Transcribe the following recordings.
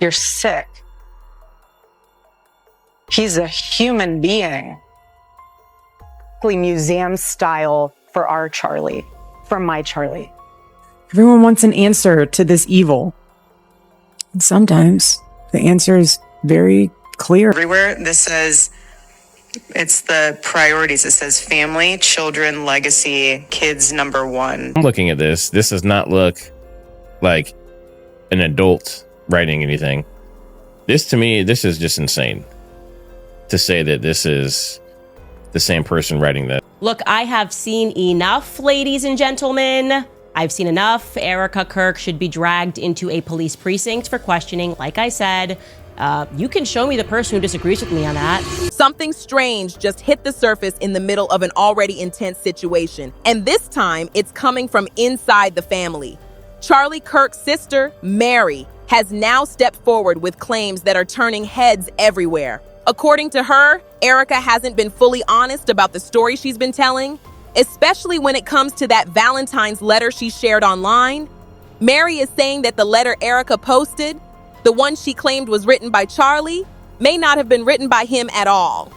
You're sick. He's a human being. Museum style for our Charlie, for my Charlie. Everyone wants an answer to this evil. And sometimes the answer is very clear. Everywhere, this says, it's the priorities. It says family, children, legacy, kids number one. I'm looking at this. This does not look like an adult writing anything. This, to me, this is just insane to say that this is the same person writing that. Look, I have seen enough, ladies and gentlemen. I've seen enough. Erika Kirk should be dragged into a police precinct for questioning. Like I said, you can show me the person who disagrees with me on that. Something strange just hit the surface in the middle of an already intense situation. And this time, it's coming from inside the family. Charlie Kirk's sister, Mary, has now stepped forward with claims that are turning heads everywhere. According to her, Erika hasn't been fully honest about the story she's been telling, especially when it comes to that Valentine's letter she shared online. Mary is saying that the letter Erika posted, the one she claimed was written by Charlie, may not have been written by him at all.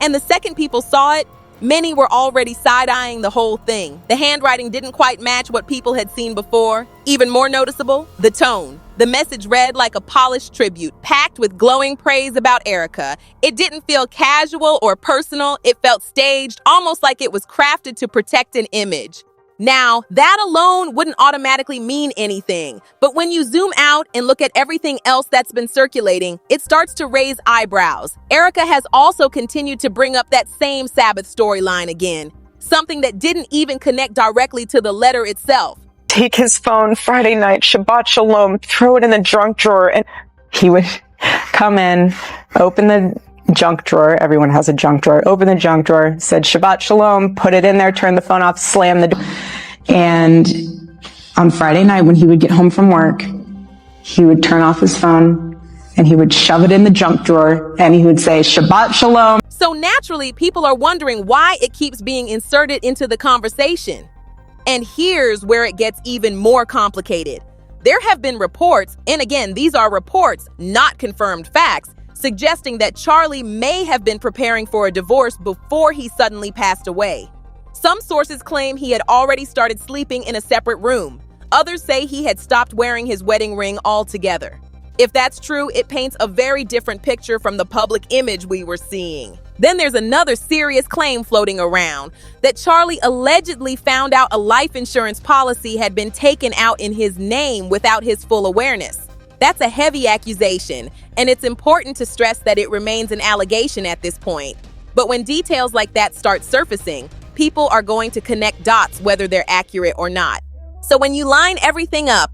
And the second people saw it, many were already side-eyeing the whole thing. The handwriting didn't quite match what people had seen before. Even more noticeable, the tone. The message read like a polished tribute, packed with glowing praise about Erika. It didn't feel casual or personal. It felt staged, almost like it was crafted to protect an image. Now, that alone wouldn't automatically mean anything. But when you zoom out and look at everything else that's been circulating, it starts to raise eyebrows. Erika has also continued to bring up that same Sabbath storyline again, something that didn't even connect directly to the letter itself. Take his phone Friday night, Shabbat Shalom, throw it in the junk drawer, and he would come in, open the junk drawer. Everyone has a junk drawer. Open the junk drawer, said Shabbat Shalom, put it in there, turn the phone off, slam the door. And on Friday night, when he would get home from work, he would turn off his phone and he would shove it in the junk drawer and he would say Shabbat Shalom. So naturally, people are wondering why it keeps being inserted into the conversation. And here's where it gets even more complicated. There have been reports, and again, these are reports, not confirmed facts, suggesting that Charlie may have been preparing for a divorce before he suddenly passed away. Some sources claim he had already started sleeping in a separate room. Others say he had stopped wearing his wedding ring altogether. If that's true, it paints a very different picture from the public image we were seeing. Then there's another serious claim floating around that Charlie allegedly found out a life insurance policy had been taken out in his name without his full awareness. That's a heavy accusation, and it's important to stress that it remains an allegation at this point. But when details like that start surfacing, people are going to connect dots whether they're accurate or not. So when you line everything up,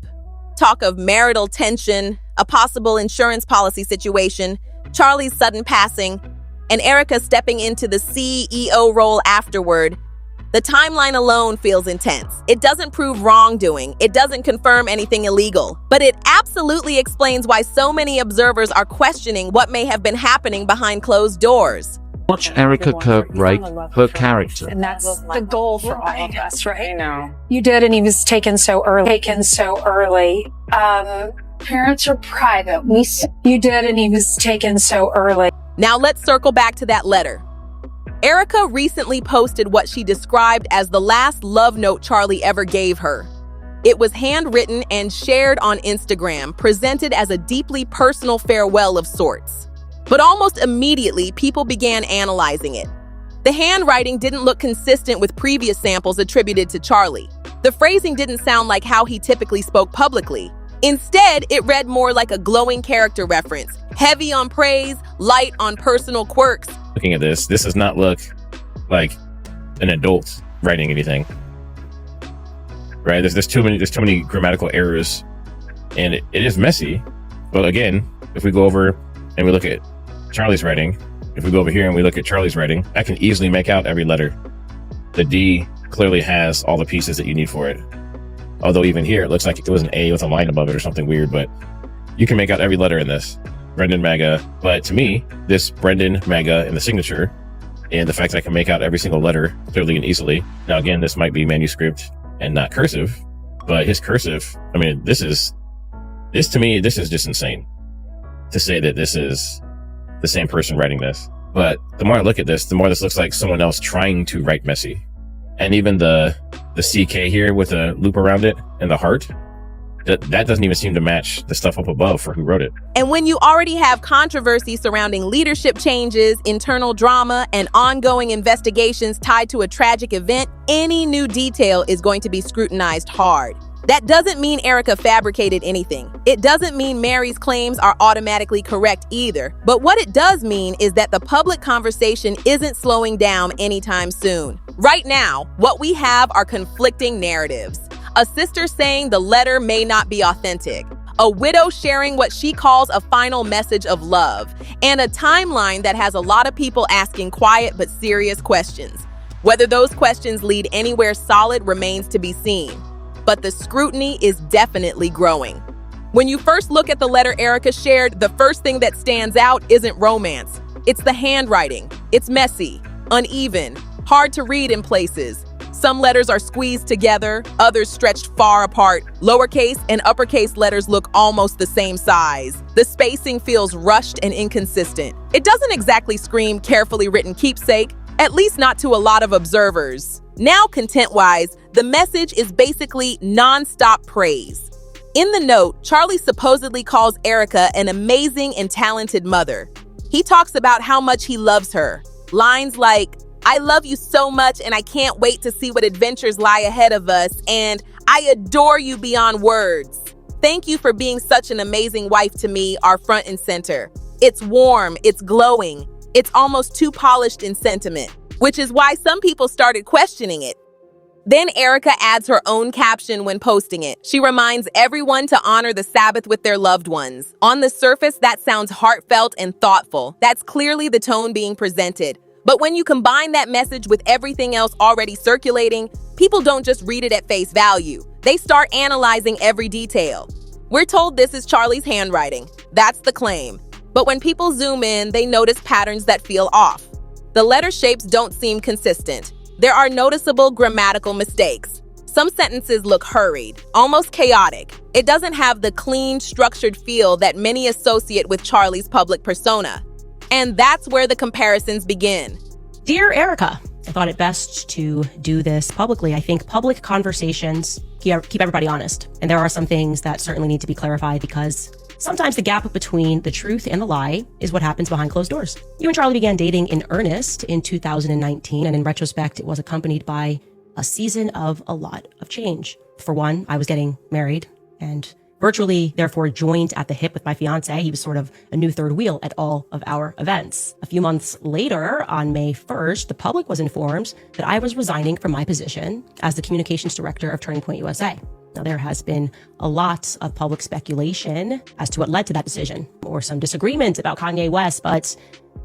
talk of marital tension, a possible insurance policy situation, Charlie's sudden passing, and Erika stepping into the CEO role afterward, the timeline alone feels intense. It doesn't prove wrongdoing. It doesn't confirm anything illegal. But it absolutely explains why so many observers are questioning what may have been happening behind closed doors. Watch Erika Kirk write her character. And that's the goal for all of us, right? I know. You did, and he was taken so early. Parents are private. You did, and he was taken so early. Now let's circle back to that letter. Erika recently posted what she described as the last love note Charlie ever gave her. It was handwritten and shared on Instagram, presented as a deeply personal farewell of sorts. But almost immediately, people began analyzing it. The handwriting didn't look consistent with previous samples attributed to Charlie. The phrasing didn't sound like how he typically spoke publicly. Instead, it read more like a glowing character reference, heavy on praise, light on personal quirks. Looking at this does not look like an adult writing anything. Right? There's too many grammatical errors, and it is messy. But again, if we go over and we look at Charlie's writing, if we go over here and we look at Charlie's writing, I can easily make out every letter. The D clearly has all the pieces that you need for it. Although even here, it looks like it was an A with a line above it or something weird, but you can make out every letter in this. Brendan Mega. But to me, this Brendan Mega in the signature, and the fact that I can make out every single letter clearly and easily. Now, again, this might be manuscript and not cursive, but his cursive, I mean, this to me, this is just insane. to say that this is the same person writing this. But the more I look at this, the more this looks like someone else trying to write messy. And even the CK here with a loop around it and the heart, that doesn't even seem to match the stuff up above for who wrote it. And when you already have controversy surrounding leadership changes, internal drama, and ongoing investigations tied to a tragic event, any new detail is going to be scrutinized hard. That doesn't mean Erika fabricated anything. It doesn't mean Mary's claims are automatically correct either. But what it does mean is that the public conversation isn't slowing down anytime soon. Right now, what we have are conflicting narratives. A sister saying the letter may not be authentic, a widow sharing what she calls a final message of love, and a timeline that has a lot of people asking quiet but serious questions. Whether those questions lead anywhere solid remains to be seen. But the scrutiny is definitely growing. When you first look at the letter Erika shared, the first thing that stands out isn't romance. It's the handwriting. It's messy, uneven, hard to read in places. Some letters are squeezed together, others stretched far apart. Lowercase and uppercase letters look almost the same size. The spacing feels rushed and inconsistent. It doesn't exactly scream carefully written keepsake, at least not to a lot of observers. Now, content-wise, the message is basically non-stop praise. In the note, Charlie supposedly calls Erika an amazing and talented mother. He talks about how much he loves her. Lines like, "I love you so much and I can't wait to see what adventures lie ahead of us," and "I adore you beyond words. Thank you for being such an amazing wife to me," are front and center. It's warm, it's glowing, it's almost too polished in sentiment, which is why some people started questioning it. Then Erika adds her own caption when posting it. She reminds everyone to honor the Sabbath with their loved ones. On the surface, that sounds heartfelt and thoughtful. That's clearly the tone being presented. But when you combine that message with everything else already circulating, people don't just read it at face value. They start analyzing every detail. We're told this is Charlie's handwriting. That's the claim. But when people zoom in, they notice patterns that feel off. The letter shapes don't seem consistent. There are noticeable grammatical mistakes. Some sentences look hurried, almost chaotic. It doesn't have the clean, structured feel that many associate with Charlie's public persona. And that's where the comparisons begin. Dear Erika, I thought it best to do this publicly. I think public conversations keep everybody honest. And there are some things that certainly need to be clarified because sometimes the gap between the truth and the lie is what happens behind closed doors. You and Charlie began dating in earnest in 2019, and in retrospect, it was accompanied by a season of a lot of change. For one, I was getting married and virtually, therefore, joined at the hip with my fiance. He was sort of a new third wheel at all of our events. A few months later, on May 1st, the public was informed that I was resigning from my position as the communications director of Turning Point USA. Now, there has been a lot of public speculation as to what led to that decision, or some disagreement about Kanye West, but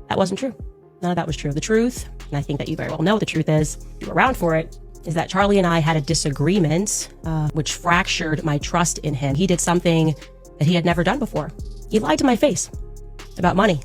that wasn't true. None of that was true. The truth, and I think that you very well know the truth is, you were around for it, is that Charlie and I had a disagreement, which fractured my trust in him. He did something that he had never done before. He lied to my face about money.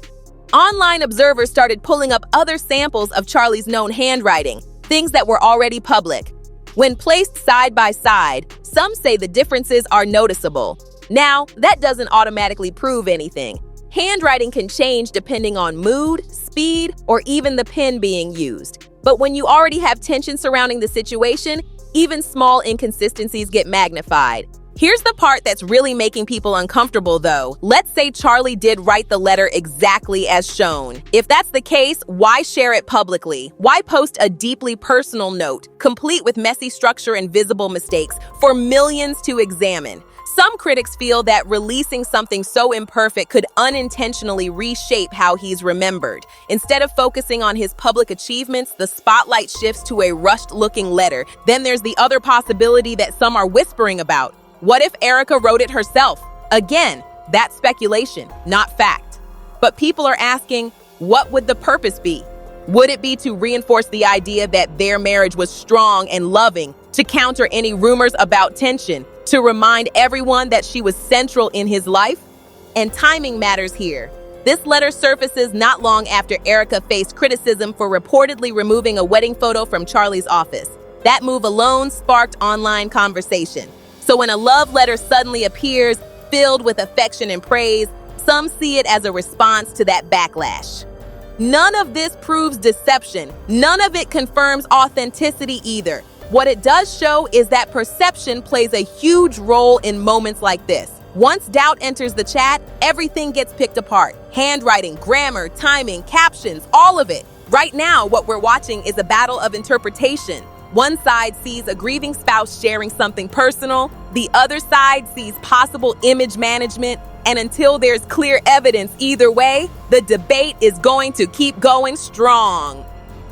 Online observers started pulling up other samples of Charlie's known handwriting, things that were already public. When placed side by side, some say the differences are noticeable. Now, that doesn't automatically prove anything. Handwriting can change depending on mood, speed, or even the pen being used. But when you already have tension surrounding the situation, even small inconsistencies get magnified. Here's the part that's really making people uncomfortable, though. Let's say Charlie did write the letter exactly as shown. If that's the case, why share it publicly? Why post a deeply personal note, complete with messy structure and visible mistakes, for millions to examine? Some critics feel that releasing something so imperfect could unintentionally reshape how he's remembered. Instead of focusing on his public achievements, the spotlight shifts to a rushed-looking letter. Then there's the other possibility that some are whispering about. What if Erika wrote it herself? Again, that's speculation, not fact. But people are asking, what would the purpose be? Would it be to reinforce the idea that their marriage was strong and loving, to counter any rumors about tension, to remind everyone that she was central in his life? And timing matters here. This letter surfaces not long after Erika faced criticism for reportedly removing a wedding photo from Charlie's office. That move alone sparked online conversation. So when a love letter suddenly appears, filled with affection and praise, some see it as a response to that backlash. None of this proves deception. None of it confirms authenticity either. What it does show is that perception plays a huge role in moments like this. Once doubt enters the chat, everything gets picked apart. Handwriting, grammar, timing, captions, all of it. Right now, what we're watching is a battle of interpretation. One side sees a grieving spouse sharing something personal. The other side sees possible image management. And until there's clear evidence either way, the debate is going to keep going strong.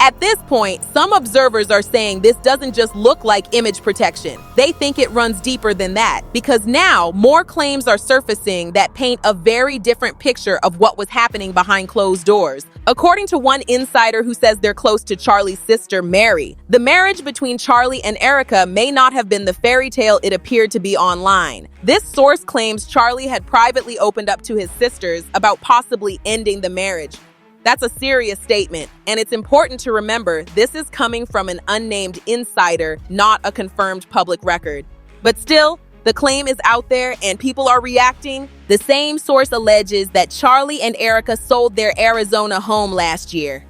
At this point, some observers are saying this doesn't just look like image protection. They think it runs deeper than that, because now more claims are surfacing that paint a very different picture of what was happening behind closed doors. According to one insider who says they're close to Charlie's sister, Mary, the marriage between Charlie and Erika may not have been the fairy tale it appeared to be online. This source claims Charlie had privately opened up to his sisters about possibly ending the marriage. That's a serious statement, and it's important to remember this is coming from an unnamed insider, not a confirmed public record. But still, the claim is out there and people are reacting. The same source alleges that Charlie and Erika sold their Arizona home last year.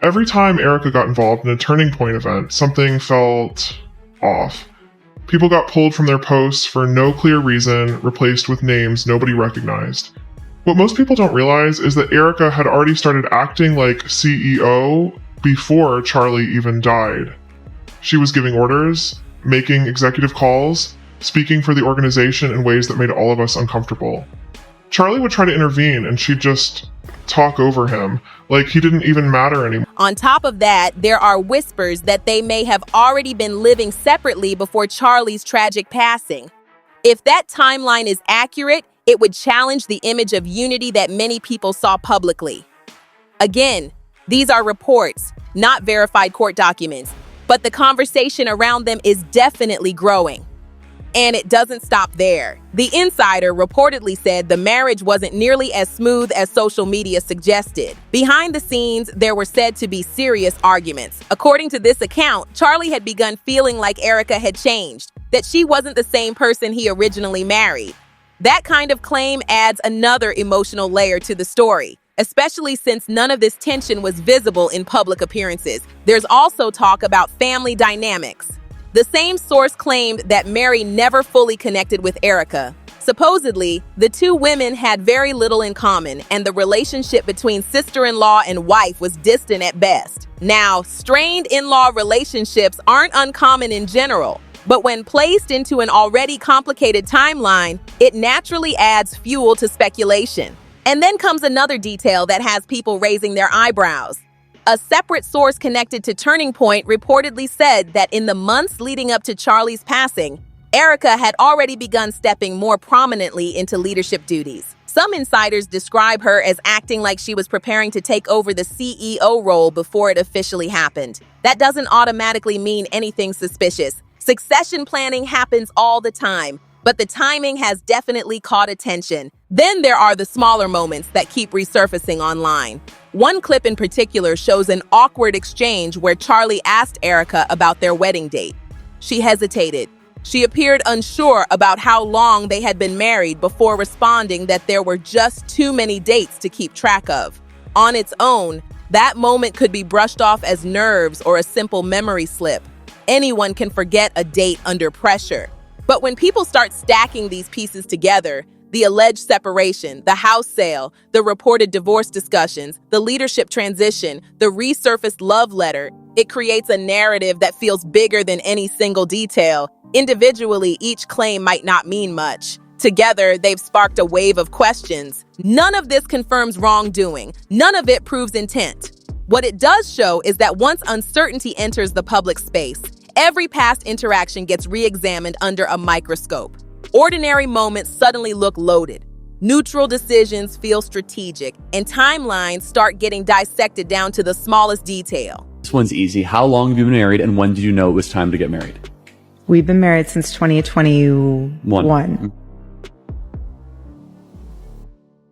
Every time Erika got involved in a turning point event, something felt off. People got pulled from their posts for no clear reason, replaced with names nobody recognized. What most people don't realize is that Erika had already started acting like CEO before Charlie even died. She was giving orders, making executive calls, speaking for the organization in ways that made all of us uncomfortable. Charlie would try to intervene and she'd just talk over him, like he didn't even matter anymore. On top of that, there are whispers that they may have already been living separately before Charlie's tragic passing. If that timeline is accurate, it would challenge the image of unity that many people saw publicly. Again, these are reports, not verified court documents, but the conversation around them is definitely growing. And it doesn't stop there. The insider reportedly said the marriage wasn't nearly as smooth as social media suggested. Behind the scenes, there were said to be serious arguments. According to this account, Charlie had begun feeling like Erika had changed, that she wasn't the same person he originally married. That kind of claim adds another emotional layer to the story, especially since none of this tension was visible in public appearances. There's also talk about family dynamics. The same source claimed that Mary never fully connected with Erika. Supposedly, the two women had very little in common, and the relationship between sister-in-law and wife was distant at best. Now, strained in-law relationships aren't uncommon in general, but when placed into an already complicated timeline, it naturally adds fuel to speculation. And then comes another detail that has people raising their eyebrows. A separate source connected to Turning Point reportedly said that in the months leading up to Charlie's passing, Erika had already begun stepping more prominently into leadership duties. Some insiders describe her as acting like she was preparing to take over the CEO role before it officially happened. That doesn't automatically mean anything suspicious. Succession planning happens all the time, but the timing has definitely caught attention. Then there are the smaller moments that keep resurfacing online. One clip in particular shows an awkward exchange where Charlie asked Erika about their wedding date. She hesitated. She appeared unsure about how long they had been married before responding that there were just too many dates to keep track of. On its own, that moment could be brushed off as nerves or a simple memory slip. Anyone can forget a date under pressure. But when people start stacking these pieces together, the alleged separation, the house sale, the reported divorce discussions, the leadership transition, the resurfaced love letter, it creates a narrative that feels bigger than any single detail. Individually, each claim might not mean much. Together, they've sparked a wave of questions. None of this confirms wrongdoing. None of it proves intent. What it does show is that once uncertainty enters the public space, every past interaction gets re-examined under a microscope. Ordinary moments suddenly look loaded. Neutral decisions feel strategic, and timelines start getting dissected down to the smallest detail. This one's easy. How long have you been married, and when did you know it was time to get married? We've been married since 2021.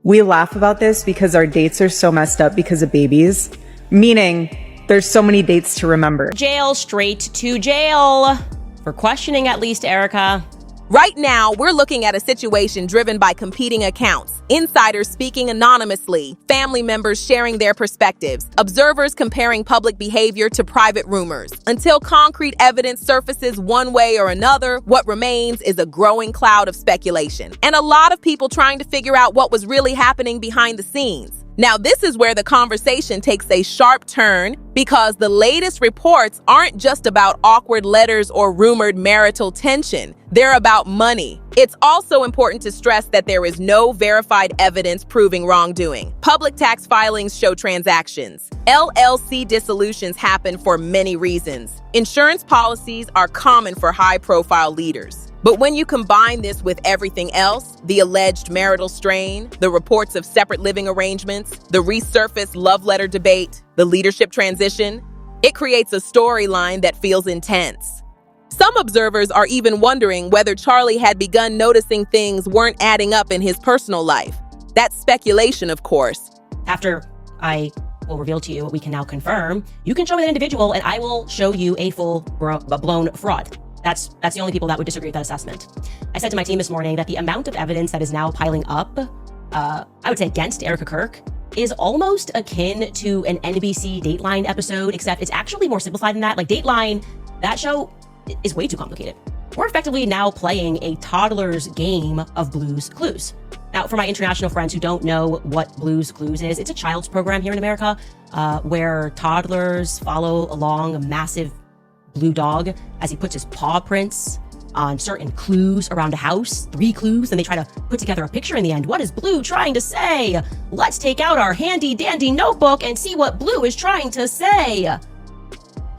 We laugh about this because our dates are so messed up because of babies, meaning there's so many dates to remember. Jail, straight to jail. For questioning at least Erika. Right now, we're looking at a situation driven by competing accounts, insiders speaking anonymously, family members sharing their perspectives, observers comparing public behavior to private rumors. Until concrete evidence surfaces one way or another, what remains is a growing cloud of speculation, and a lot of people trying to figure out what was really happening behind the scenes. Now, this is where the conversation takes a sharp turn because the latest reports aren't just about awkward letters or rumored marital tension. They're about money. It's also important to stress that there is no verified evidence proving wrongdoing. Public tax filings show transactions. LLC dissolutions happen for many reasons. Insurance policies are common for high-profile leaders. But when you combine this with everything else, the alleged marital strain, the reports of separate living arrangements, the resurfaced love letter debate, the leadership transition, it creates a storyline that feels intense. Some observers are even wondering whether Charlie had begun noticing things weren't adding up in his personal life. That's speculation, of course. After I will reveal to you what we can now confirm, you can show me an individual and I will show you a blown fraud. That's the only people that would disagree with that assessment. I said to my team this morning that the amount of evidence that is now piling up, I would say against Erika Kirk, is almost akin to an NBC Dateline episode, except it's actually more simplified than that. Like Dateline, that show is way too complicated. We're effectively now playing a toddler's game of Blue's Clues. Now, for my international friends who don't know what Blue's Clues is, it's a child's program here in America where toddlers follow along a massive blue dog as he puts his paw prints on certain clues around a house, 3 clues, and they try to put together a picture in the end. What is Blue trying to say? Let's take out our handy dandy notebook and see what Blue is trying to say.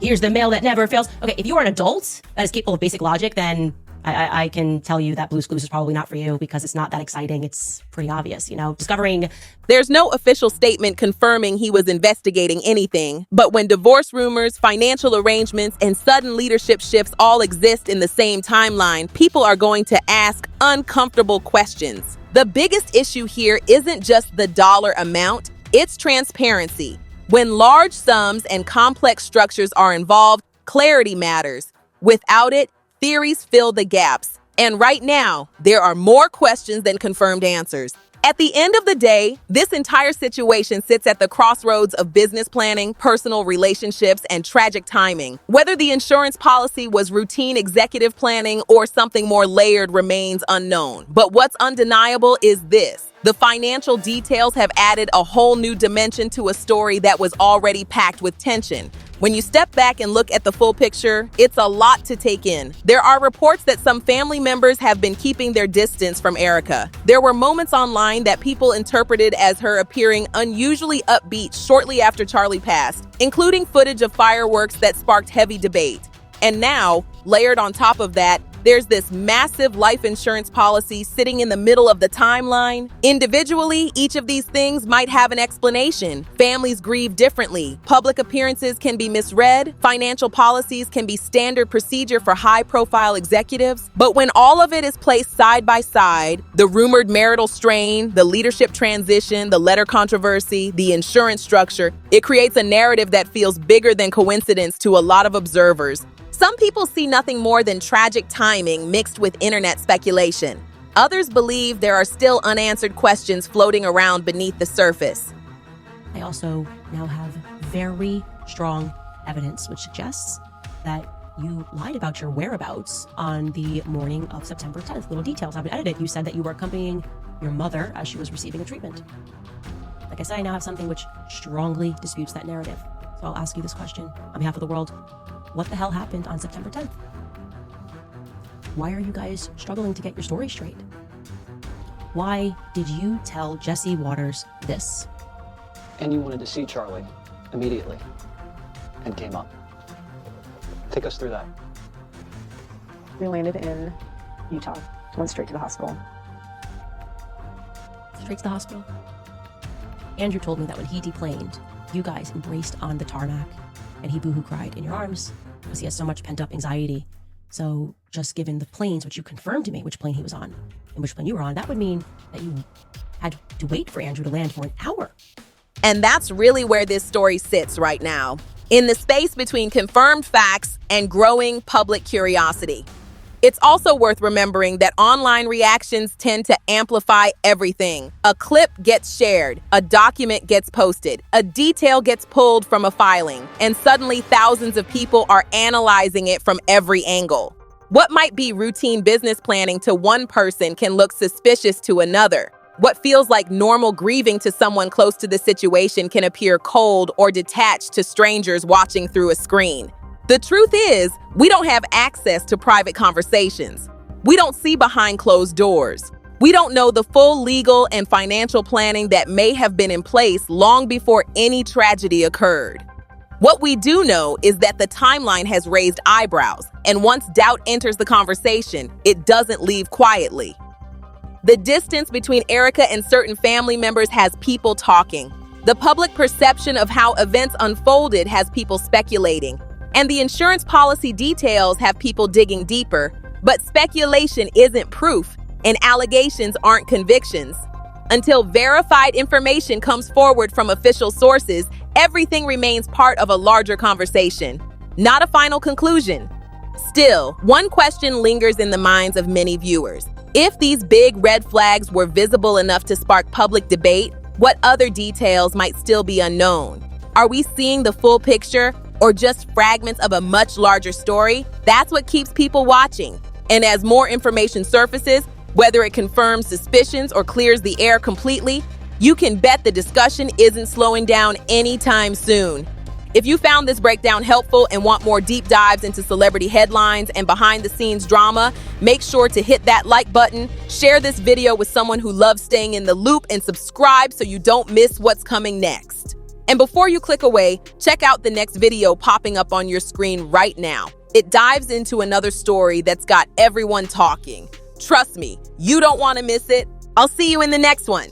Here's the mail that never fails. Okay, if you are an adult that is capable of basic logic, then I can tell you that Blue's Clues is probably not for you because it's not that exciting. It's pretty obvious, discovering. There's no official statement confirming he was investigating anything, but when divorce rumors, financial arrangements, and sudden leadership shifts all exist in the same timeline, people are going to ask uncomfortable questions. The biggest issue here isn't just the dollar amount, it's transparency. When large sums and complex structures are involved, clarity matters. Without it, theories fill the gaps. And right now, there are more questions than confirmed answers. At the end of the day, this entire situation sits at the crossroads of business planning, personal relationships, and tragic timing. Whether the insurance policy was routine executive planning or something more layered remains unknown. But what's undeniable is this. The financial details have added a whole new dimension to a story that was already packed with tension. When you step back and look at the full picture, it's a lot to take in. There are reports that some family members have been keeping their distance from Erika. There were moments online that people interpreted as her appearing unusually upbeat shortly after Charlie passed, including footage of fireworks that sparked heavy debate. And now, layered on top of that, there's this massive life insurance policy sitting in the middle of the timeline. Individually, each of these things might have an explanation. Families grieve differently. Public appearances can be misread. Financial policies can be standard procedure for high-profile executives. But when all of it is placed side by side, the rumored marital strain, the leadership transition, the letter controversy, the insurance structure, it creates a narrative that feels bigger than coincidence to a lot of observers. Some people see nothing more than tragic timing mixed with internet speculation. Others believe there are still unanswered questions floating around beneath the surface. I also now have very strong evidence which suggests that you lied about your whereabouts on the morning of September 10th. Little details have been edited. You said that you were accompanying your mother as she was receiving a treatment. Like I said, I now have something which strongly disputes that narrative. So I'll ask you this question on behalf of the world. What the hell happened on September 10th? Why are you guys struggling to get your story straight? Why did you tell Jesse Waters this? And you wanted to see Charlie immediately and came up. Take us through that. We landed in Utah, went straight to the hospital. Straight to the hospital? Andrew told me that when he deplaned, you guys embraced on the tarmac and he boohoo cried in your arms because he has so much pent-up anxiety. So just given the planes, which you confirmed to me which plane he was on and which plane you were on, that would mean that you had to wait for Andrew to land for an hour. And that's really where this story sits right now, in the space between confirmed facts and growing public curiosity. It's also worth remembering that online reactions tend to amplify everything. A clip gets shared, a document gets posted, a detail gets pulled from a filing, and suddenly thousands of people are analyzing it from every angle. What might be routine business planning to one person can look suspicious to another. What feels like normal grieving to someone close to the situation can appear cold or detached to strangers watching through a screen. The truth is, we don't have access to private conversations. We don't see behind closed doors. We don't know the full legal and financial planning that may have been in place long before any tragedy occurred. What we do know is that the timeline has raised eyebrows, and once doubt enters the conversation, it doesn't leave quietly. The distance between Erika and certain family members has people talking. The public perception of how events unfolded has people speculating. And the insurance policy details have people digging deeper. But speculation isn't proof, and allegations aren't convictions. Until verified information comes forward from official sources, everything remains part of a larger conversation, not a final conclusion. Still, one question lingers in the minds of many viewers. If these big red flags were visible enough to spark public debate, what other details might still be unknown? Are we seeing the full picture, or just fragments of a much larger story? That's what keeps people watching. And as more information surfaces, whether it confirms suspicions or clears the air completely, you can bet the discussion isn't slowing down anytime soon. If you found this breakdown helpful and want more deep dives into celebrity headlines and behind-the-scenes drama, make sure to hit that like button, share this video with someone who loves staying in the loop, and subscribe so you don't miss what's coming next. And before you click away, check out the next video popping up on your screen right now. It dives into another story that's got everyone talking. Trust me, you don't want to miss it. I'll see you in the next one.